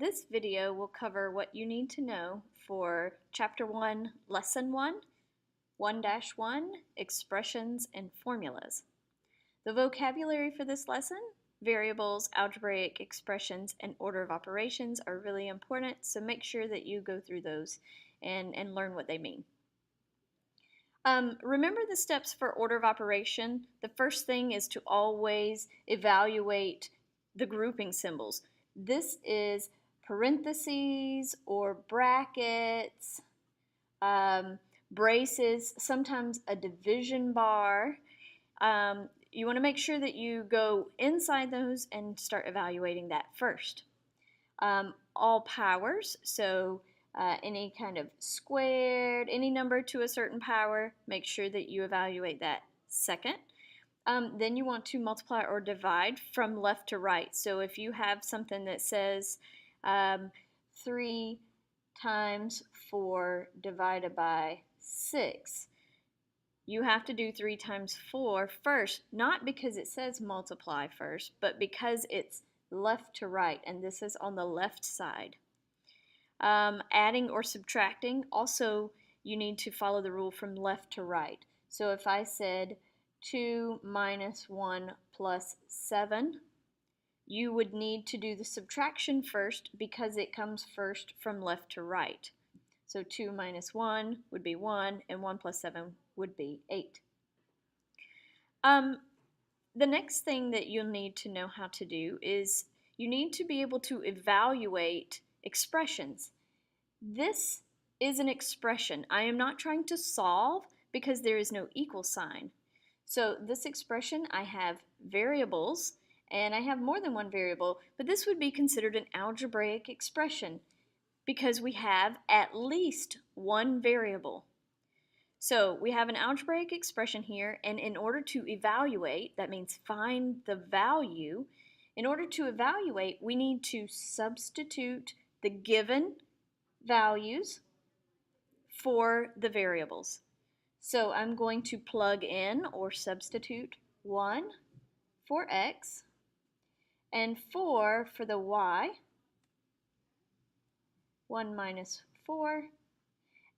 This video will cover what you need to know for Chapter 1, Lesson 1, 1-1, Expressions and Formulas. The vocabulary for this lesson, variables, algebraic expressions, and order of operations are really important, so make sure that you go through those and learn what they mean. Remember the steps for order of operation. The first thing is to always evaluate the grouping symbols. This is parentheses or brackets, braces, sometimes a division bar. You want to make sure that you go inside those and start evaluating that first. All powers, so any kind of squared, any number to a certain power, make sure that you evaluate that second. Then you want to multiply or divide from left to right. So if you have something that says 3 times 4 divided by 6, you have to do 3 times 4 first, not because it says multiply first, but because it's left to right, and this is on the left side. Adding or subtracting, also you need to follow the rule from left to right. So if I said 2 minus 1 plus 7, you would need to do the subtraction first because it comes first from left to right. So 2 minus 1 would be 1, and 1 plus 7 would be 8. The next thing that you'll need to know how to do is you need to be able to evaluate expressions. This is an expression. I am not trying to solve because there is no equal sign. So this expression, I have variables, and I have more than one variable, but this would be considered an algebraic expression because we have at least one variable. So we have an algebraic expression here, and in order to evaluate, that means find the value, in order to evaluate, we need to substitute the given values for the variables. So I'm going to plug in or substitute 1 for x and 4 for the y, 1 minus 4,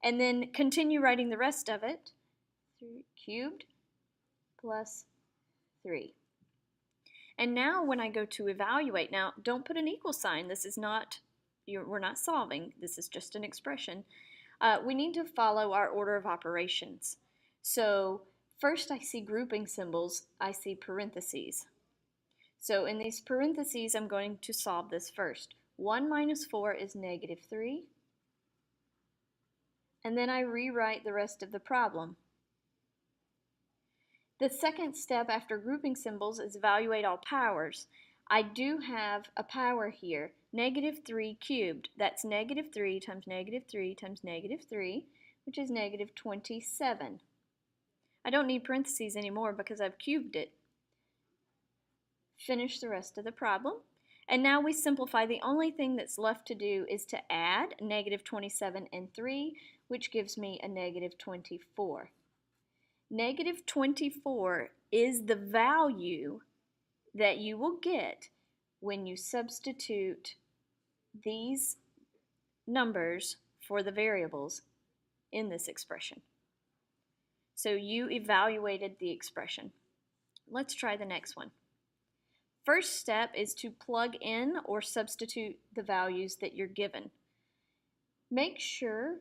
and then continue writing the rest of it, 3 cubed plus 3. And now when I go to evaluate, now don't put an equal sign, this is not, we're not solving, this is just an expression. We need to follow our order of operations. So first I see grouping symbols, I see parentheses. So in these parentheses I'm going to solve this first. 1 minus 4 is negative 3. And then I rewrite the rest of the problem. The second step after grouping symbols is evaluate all powers. I do have a power here, negative 3 cubed. That's negative 3 times negative 3 times negative 3, which is negative 27. I don't need parentheses anymore because I've cubed it. Finish the rest of the problem. And now we simplify. The only thing that's left to do is to add negative 27 and 3, which gives me a negative 24. Negative 24 is the value that you will get when you substitute these numbers for the variables in this expression. So you evaluated the expression. Let's try the next one. First step is to plug in or substitute the values that you're given. Make sure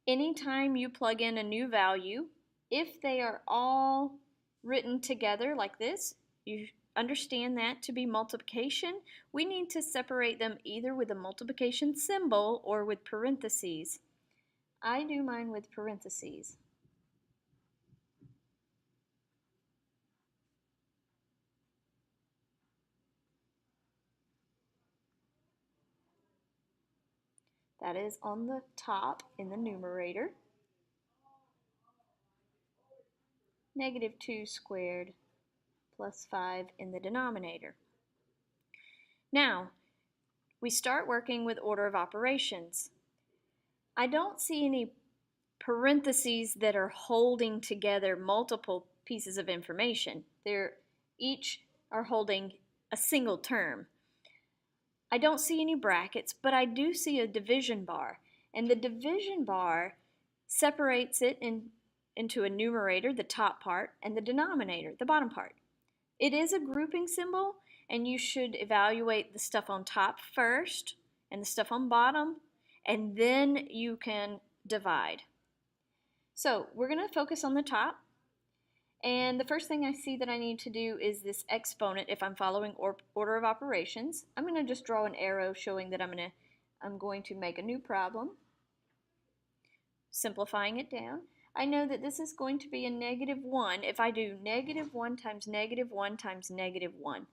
anytime you plug in a new value, if they are all written together like this, you understand that to be multiplication, we need to separate them either with a multiplication symbol or with parentheses. I do mine with parentheses. That is on the top in the numerator. Negative 2 squared plus 5 in the denominator. Now, we start working with order of operations. I don't see any parentheses that are holding together multiple pieces of information. They're each are holding a single term. I don't see any brackets, but I do see a division bar. And the division bar separates it into a numerator, the top part, and the denominator, the bottom part. It is a grouping symbol, and you should evaluate the stuff on top first and the stuff on bottom, and then you can divide. So we're going to focus on the top. And the first thing I see that I need to do is this exponent if I'm following order of operations. I'm going to just draw an arrow showing that I'm going to make a new problem. Simplifying it down. I know that this is going to be a -1 if I do -1 times -1 times -1.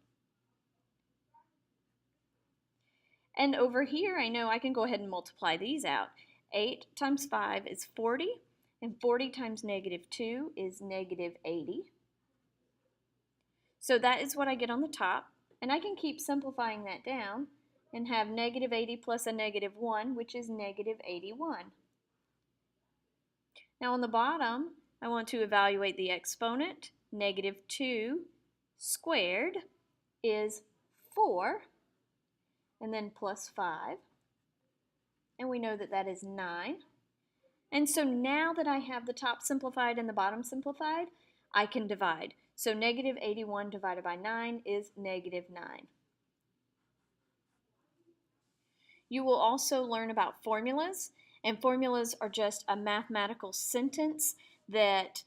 And over here I know I can go ahead and multiply these out. 8 times 5 is 40. And 40 times -2 is -80. So that is what I get on the top. And I can keep simplifying that down and have -80 plus a -1, which is -81. Now on the bottom, I want to evaluate the exponent. -2 squared is 4, and then plus 5. And we know that that is 9. And so now that I have the top simplified and the bottom simplified, I can divide. So -81 divided by 9 is -9. You will also learn about formulas, and formulas are just a mathematical sentence that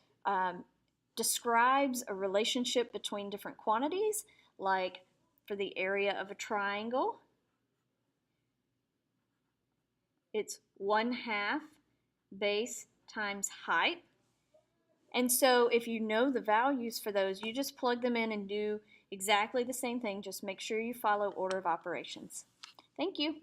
describes a relationship between different quantities, like for the area of a triangle, it's 1/2 base times height. And so if you know the values for those, you just plug them in and do exactly the same thing. Just make sure you follow order of operations. Thank you.